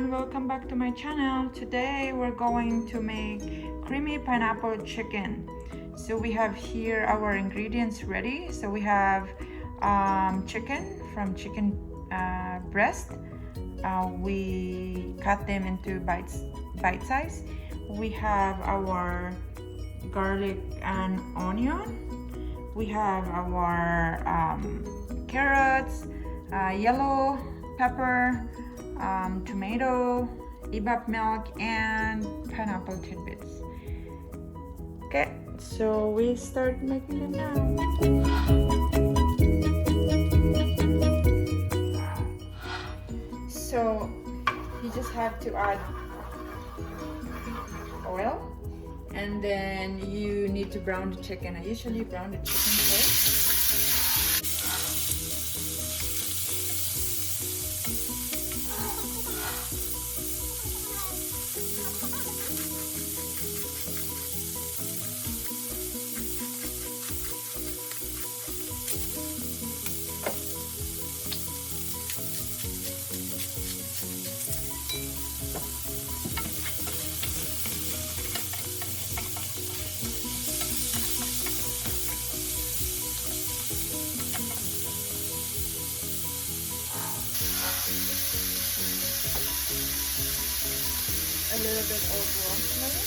everyone, welcome back to my channel. Today we're going to make creamy pineapple chicken. So we have here our ingredients ready. So we have chicken from chicken breast. We cut them into bite size. We have our garlic and onion. We have our carrots, yellow pepper, tomato, EVAP milk, and pineapple tidbits. Okay, so we start making them now. So you just have to add oil, and then you need to brown the chicken. I usually brown the chicken first. A little bit of rosemary.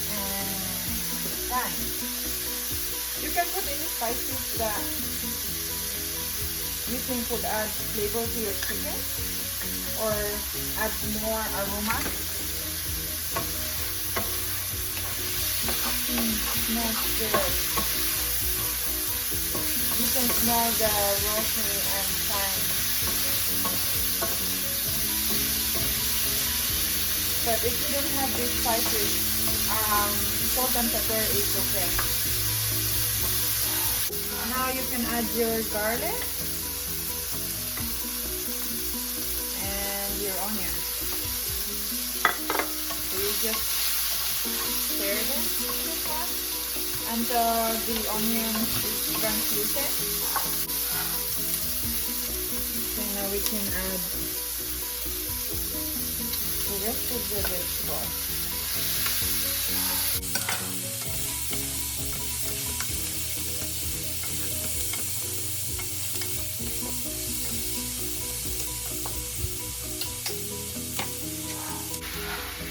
And thyme. You can put any spices that you think would add flavor to your chicken or add more aroma. Smells good. You can smell the rosemary and thyme. But if you don't have these spices, salt and pepper is okay. Now you can add your garlic and your onions. So you just stir them really fast until the onion is translucent. So now we can add the rest of the vegetables.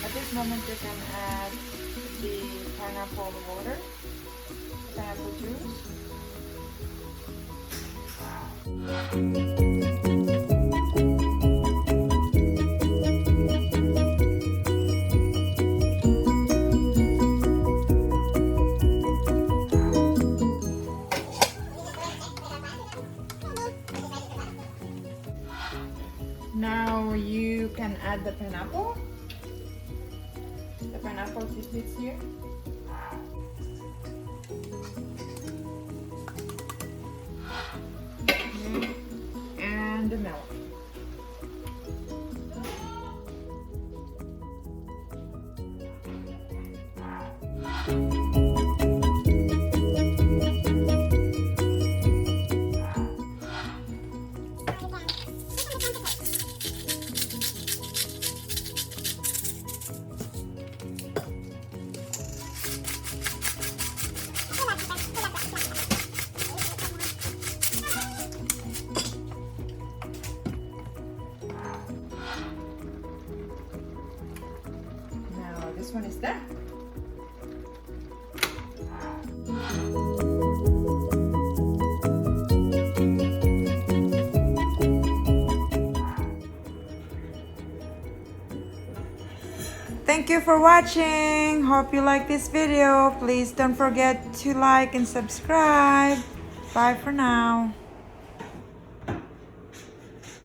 At this moment you can add the pineapple water, pineapple juice. Now you can add the pineapple tidbits here. And the milk. This one is done. Thank you for watching. Hope you like this video. Please don't forget to like and subscribe. Bye for now.